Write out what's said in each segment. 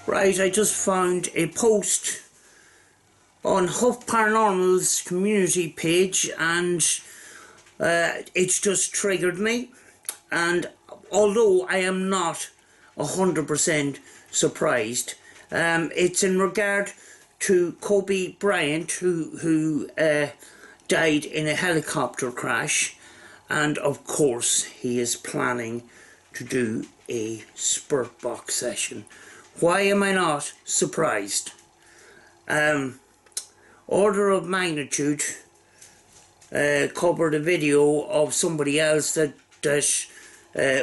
Right, I just found a post on Huff Paranormal's community page, and it's just triggered me. And although I am not 100% surprised, it's in regard to Kobe Bryant, who died in a helicopter crash, and of course he is planning to do a spurt box session. Why am I not surprised? Order of magnitude covered a video of somebody else that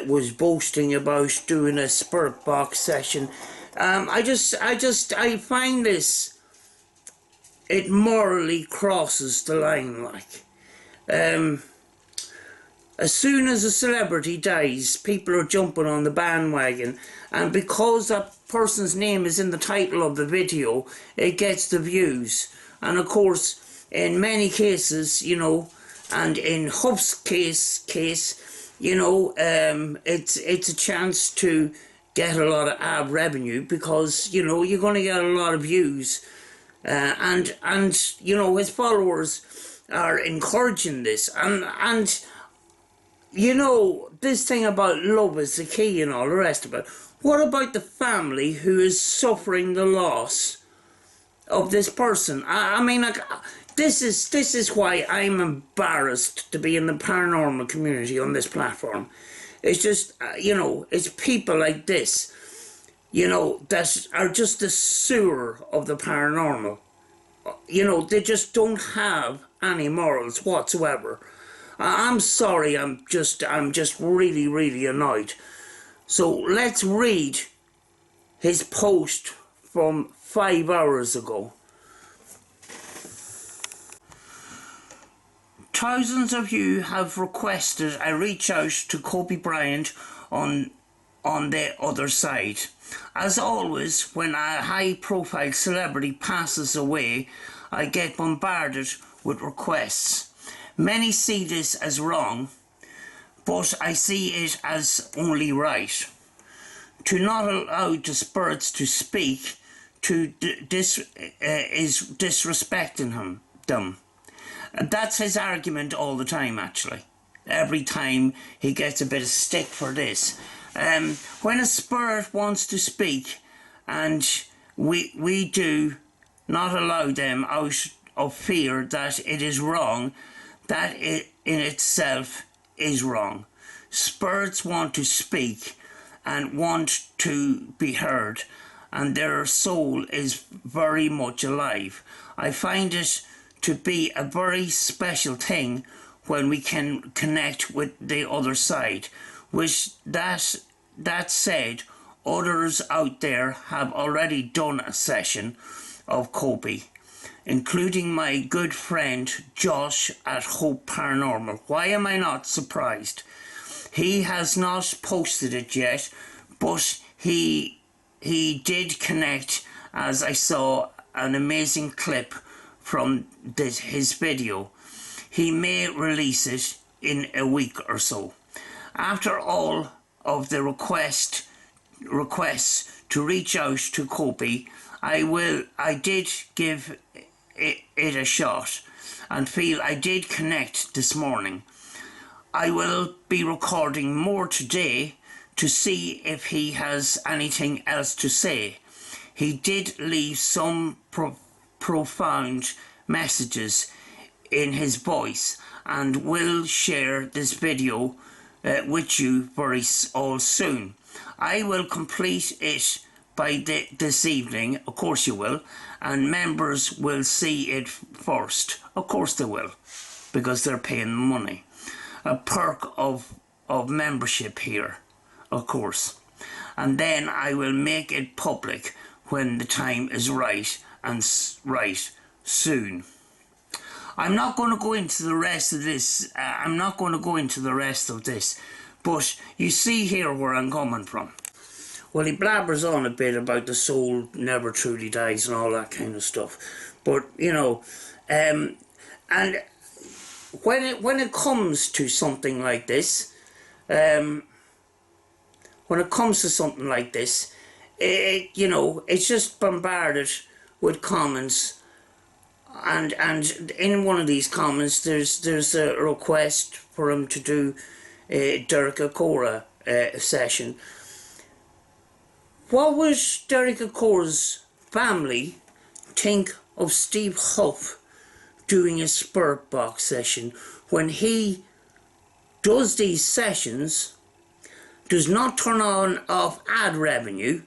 was boasting about doing a spurt box session. I find this, it morally crosses the line, like. As soon as a celebrity dies, people are jumping on the bandwagon, and because that person's name is in the title of the video, it gets the views. And of course, in many cases, you know, and in Huff's case, you know, it's a chance to get a lot of ad revenue, because, you know, you're going to get a lot of views, and you know, his followers are encouraging this, and you know, this thing about love is the key and all the rest of it. What about the family who is suffering the loss of this person? I mean, like, this is why I'm embarrassed to be in the paranormal community on this platform. It's just, you know, it's people like this, you know, that are just the sewer of the paranormal. You know, they just don't have any morals whatsoever. I'm sorry, I'm just really, really annoyed. So let's read his post from 5 hours ago. Thousands of you have requested I reach out to Kobe Bryant on the other side. As always, when a high-profile celebrity passes away, I get bombarded with requests. Many see this as wrong, but I see it as only right. To not allow the spirits to speak is disrespecting them. And that's his argument all the time, actually. Every time he gets a bit of stick for this. When a spirit wants to speak, and we do not allow them out of fear that it is wrong, that it in itself is wrong. Spirits want to speak and want to be heard, and their soul is very much alive. I find it to be a very special thing when we can connect with the other side. Which that said, others out there have already done a session of Kobe, including my good friend Josh at Huff Paranormal. Why am I not surprised? He has not posted it yet, but he did connect, as I saw an amazing clip from his video. He may release it in a week or so. After all of the requests to reach out to Kobe, I did give it a shot and feel I did connect this morning. I will be recording more today to see if he has anything else to say. He did leave some profound messages in his voice, and will share this video with you very soon. I will complete it by this evening, of course you will, and members will see it first. Of course they will, because they're paying money. A perk of membership here, of course. And then I will make it public when the time is right, and right soon. I'm not going to go into the rest of this. But you see here where I'm coming from. Well, he blabbers on a bit about the soul never truly dies and all that kind of stuff. But, you know, and when it comes to something like this, you know, it's just bombarded with comments, and in one of these comments there's a request for him to do a Derek Acora session. What would Derek Acora's family think of Steve Huff doing a Spirit Box session when he does these sessions, does not turn on off ad revenue,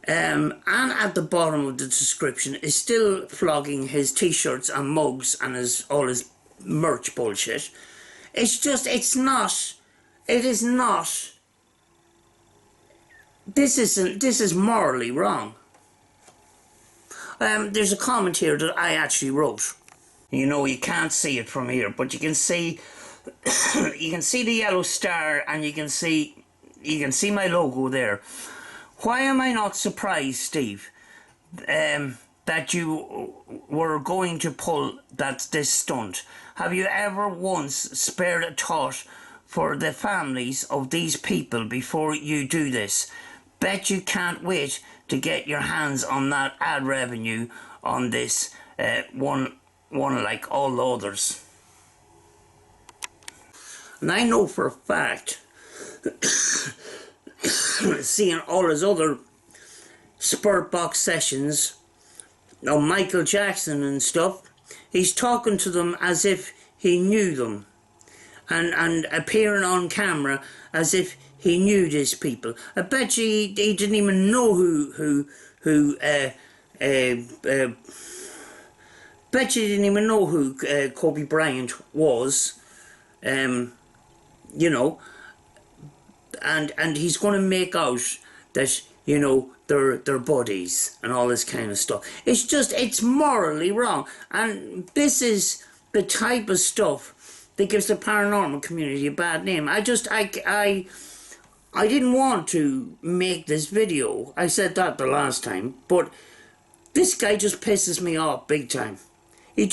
and at the bottom of the description is still flogging his t-shirts and mugs and all his merch bullshit? It's just, it is not, this is morally wrong. There's a comment here that I actually wrote. You know, you can't see it from here, but you can see you can see the yellow star, and you can see my logo there. Why am I not surprised, Steve, that you were going to pull this stunt? Have you ever once spared a thought for the families of these people before you do this? Bet you can't wait to get your hands on that ad revenue on this one like all the others. And I know for a fact, seeing all his other Spirit Box sessions of Michael Jackson and stuff, he's talking to them as if he knew them, and appearing on camera as if he knew these people. I bet you he didn't even know bet you didn't even know who Kobe Bryant was, you know, and he's going to make out that, you know, they're buddies and all this kind of stuff. It's just, it's morally wrong, and this is the type of stuff that gives the paranormal community a bad name. I didn't want to make this video. I said that the last time, but this guy just pisses me off big time. He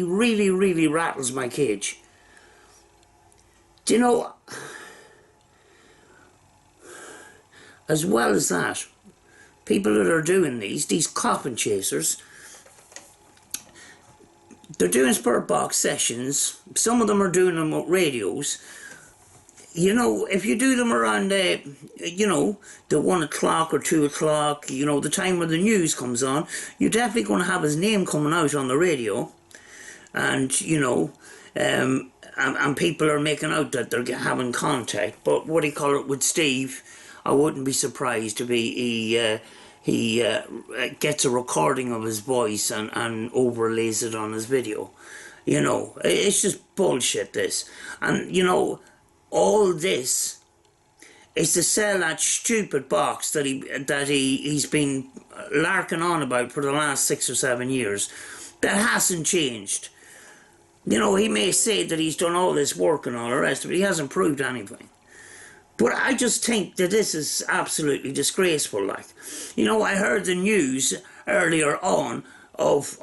really rattles my cage. Do you know, as well as that, people that are doing these coffin chasers, they're doing Spirit Box sessions. Some of them are doing them with radios. You know, if you do them around, you know, the 1 o'clock or 2 o'clock, you know, the time where the news comes on, you're definitely going to have his name coming out on the radio. And, you know, and people are making out that they're having contact. But what do you call it with Steve? I wouldn't be surprised if he gets a recording of his voice and overlays it on his video. You know, it's just bullshit, this. And, you know, all this is to sell that stupid box that he's been larking on about for the last 6 or 7 years. That hasn't changed. You know, he may say that he's done all this work and all the rest of it. He hasn't proved anything. But I just think that this is absolutely disgraceful. Like, you know, I heard the news earlier on of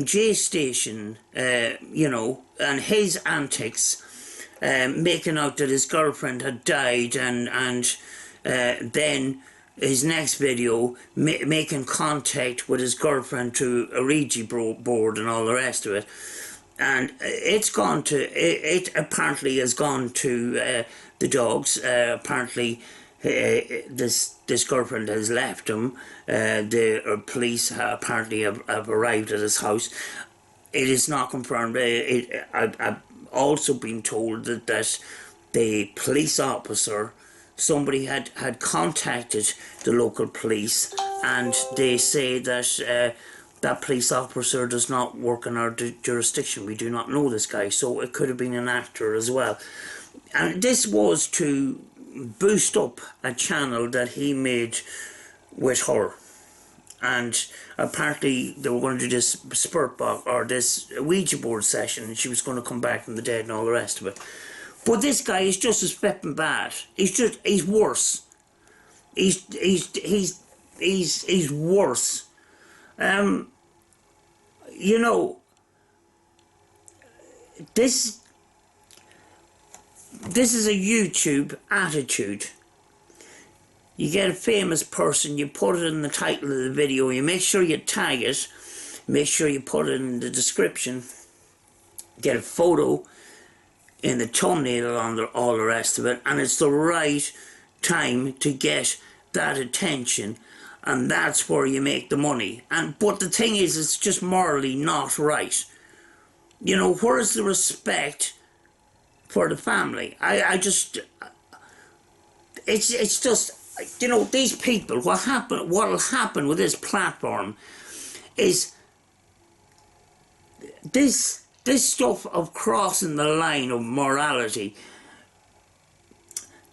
Jay Station, you know, and his antics, making out that his girlfriend had died, and then his next video making contact with his girlfriend through a Ouija board and all the rest of it. And it apparently has gone to the dogs. Apparently this girlfriend has left him. The police apparently have arrived at his house. It is not confirmed. I've also been told that the police officer, somebody had contacted the local police, and they say that that police officer does not work in our jurisdiction. We do not know this guy, so it could have been an actor as well. And this was to boost up a channel that he made with her. And apparently they were going to do this Spirit Box or this Ouija board session, and she was going to come back from the dead and all the rest of it. But this guy is just as flipping bad. He's worse. He's worse. You know, this is a YouTube attitude. You get a famous person, you put it in the title of the video, you make sure you tag it, make sure you put it in the description, get a photo in the thumbnail on all the rest of it, and it's the right time to get that attention, and that's where you make the money. But the thing is, it's just morally not right. You know, where's the respect for the family? It's just, you know, these people, what'll happen with this platform is this stuff of crossing the line of morality.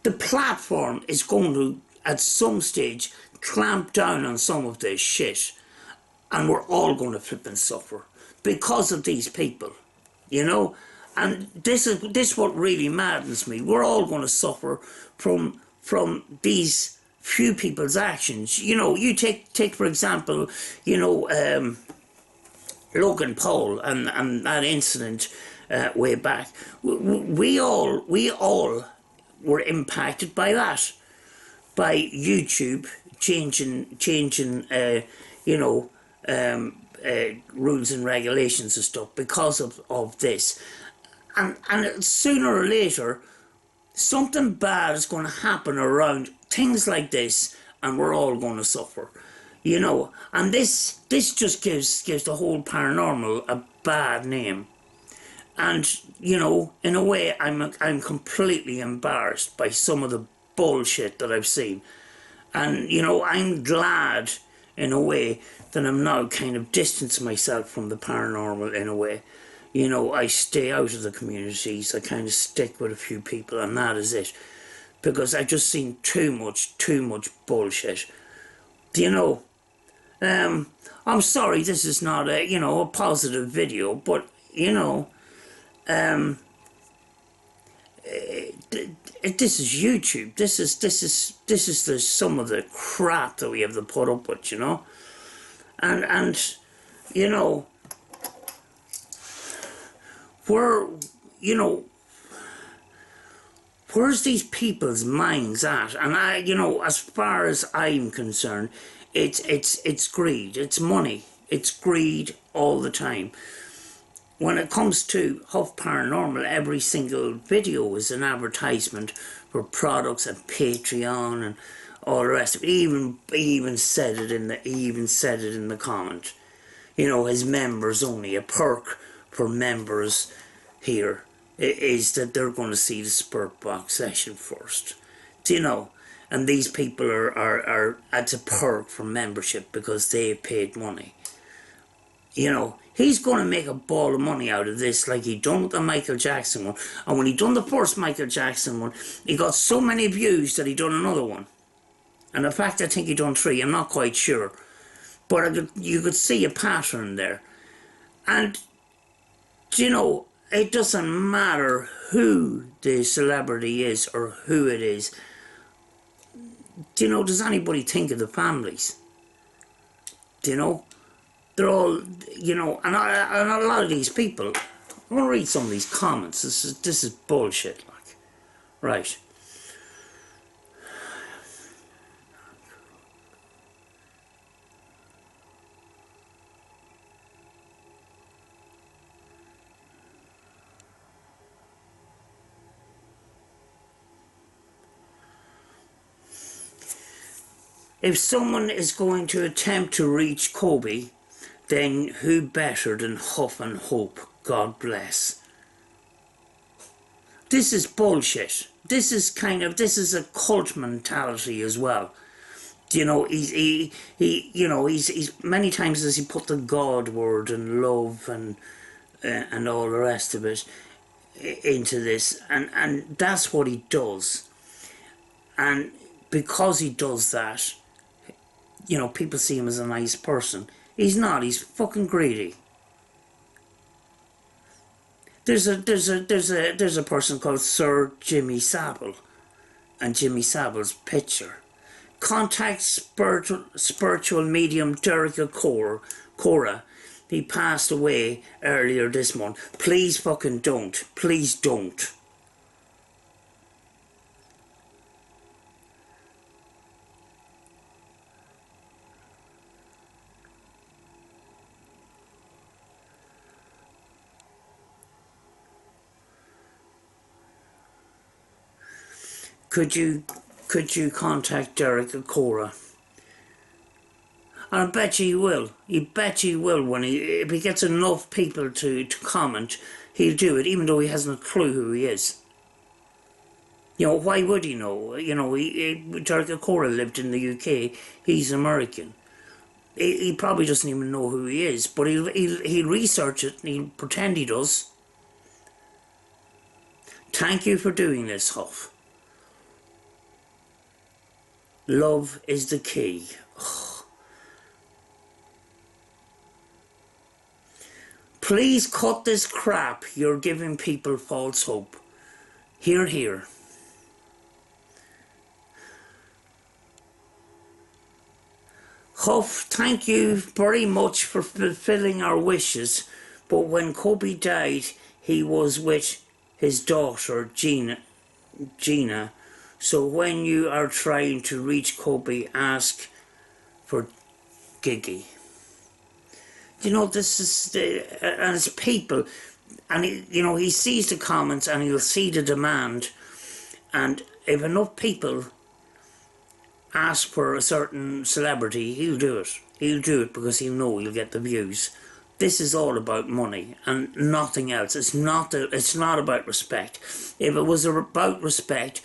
The platform is going to, at some stage, clamp down on some of this shit, and we're all going to flip and suffer because of these people, you know. And this what really maddens me. We're all going to suffer from these few people's actions. You know, you take for example, you know, Logan Paul and that incident way back. We all were impacted by that, by YouTube changing you know, rules and regulations and stuff because of this. And sooner or later, something bad is going to happen around things like this, and we're all going to suffer, you know. And this just gives the whole paranormal a bad name. And, you know, in a way, I'm completely embarrassed by some of the bullshit that I've seen. And, you know, I'm glad, in a way, that I'm now kind of distancing myself from the paranormal, in a way. You know, I stay out of the communities, I kind of stick with a few people, and that is it. Because I've just seen too much bullshit. Do you know? I'm sorry this is not a, you know, a positive video, but, you know, this is YouTube. This is the some of the crap that we have to put up with, you know. And you know, you know, where's these people's minds at? And you know, as far as I'm concerned, it's greed, it's money, it's greed all the time. When it comes to Huff Paranormal, every single video is an advertisement for products and Patreon and all the rest of it. He even said it in the comment. You know, his members only. A perk for members here is that they're going to see the Spirit Box session first. Do you know? And these people are it's a perk for membership because they've paid money. You know, he's going to make a ball of money out of this, like he done with the Michael Jackson one. And when he done the first Michael Jackson one, he got so many views that he done another one. And in fact, I think he done 3, I'm not quite sure. But you could see a pattern there. And, you know, it doesn't matter who the celebrity is or who it is. Do you know, does anybody think of the families? Do you know? They're all, you know, and a lot of these people, I want to read some of these comments. This is bullshit, like. Right. If someone is going to attempt to reach Kobe, then who better than Huff and Hope? God bless. This is bullshit. This is a cult mentality as well. You know, he's many times as he put the God word and love and all the rest of it into this, and that's what he does. And because he does that, you know, people see him as a nice person. He's not. He's fucking greedy. There's a person called Sir Jimmy Savile, and Jimmy Savile's picture. Contact spiritual medium Derek Cora. He passed away earlier this month. Please fucking don't. Please don't. could you contact Derek Acora? And I bet you he will. You bet you he will when if he gets enough people to comment, he'll do it, even though he hasn't a clue who he is. You know, why would he know? You know, Derek Acora lived in the UK. He's American. He probably doesn't even know who he is, but he'll research it and he'll pretend he does. Thank you for doing this, Huff. Love is the key. Ugh. Please cut this crap. You're giving people false hope. Hear, hear. Huff, thank you very much for fulfilling our wishes, but when Kobe died, he was with his daughter, Gina. So when you are trying to reach Kobe, ask for Gigi. You know, this is and it's people, and he sees the comments and he'll see the demand, and if enough people ask for a certain celebrity, he'll do it. He'll do it because he'll know he'll get the views. This is all about money and nothing else. It's not about respect. If it was about respect,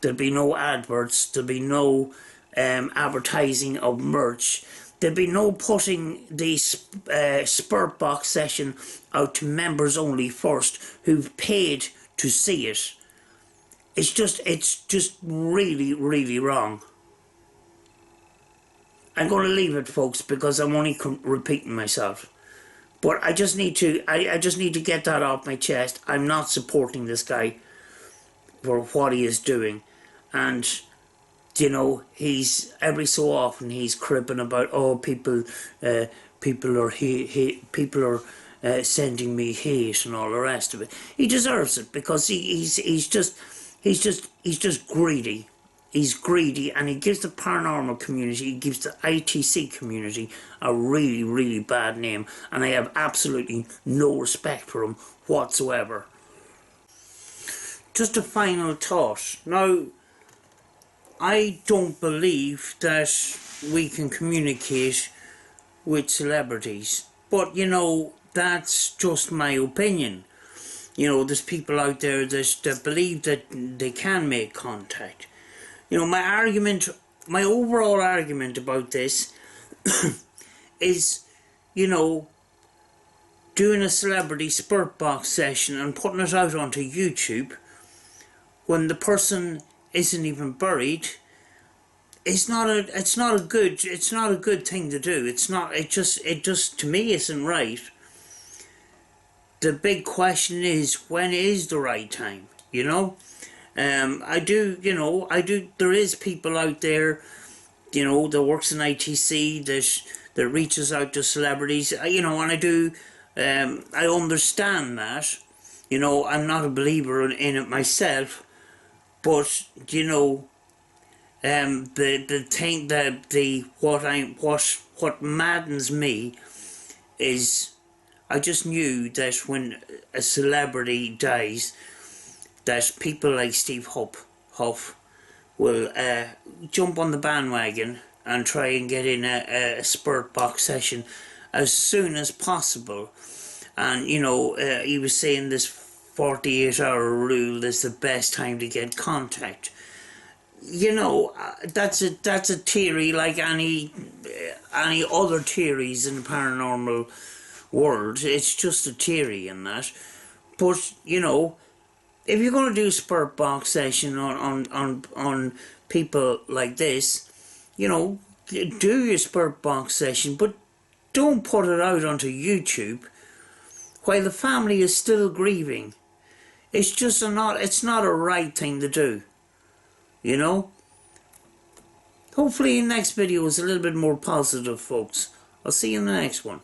there'd be no adverts, there'd be no advertising of merch, there'd be no putting the Spurt Box session out to members only first who've paid to see it. It's just really, really wrong. I'm going to leave it, folks, because I'm only repeating myself. But I just need to get that off my chest. I'm not supporting this guy for what he is doing, and you know, he's every so often he's cribbing about, oh, people are sending me hate and all the rest of it. He deserves it because he's just greedy. He's greedy, and he gives the paranormal community, he gives the ITC community a really, really bad name, and I have absolutely no respect for him whatsoever. Just a final thought. Now, I don't believe that we can communicate with celebrities, but you know, that's just my opinion. You know, there's people out there that believe that they can make contact. You know, my overall argument about this is, you know, doing a celebrity Spurt Box session and putting it out onto YouTube when the person isn't even buried. It's not a good thing to do. It just to me isn't right. The big question is, when is the right time, you know? There is people out there, you know, that works in ITC, that reaches out to celebrities, you know, and I understand that, you know, I'm not a believer in it myself, but, you know, what maddens me is I just knew that when a celebrity dies, that people like Steve Huff will jump on the bandwagon and try and get in a Spurt Box session as soon as possible. And, you know, he was saying this 48-hour rule is the best time to get contact. You know, that's a theory like any other theories in the paranormal world. It's just a theory in that. But, you know, if you're going to do a Spurt Box session on people like this, you know, do your Spurt Box session, but don't put it out onto YouTube while the family is still grieving. It's just it's not a right thing to do, you know. Hopefully the next video is a little bit more positive, folks. I'll see you in the next one.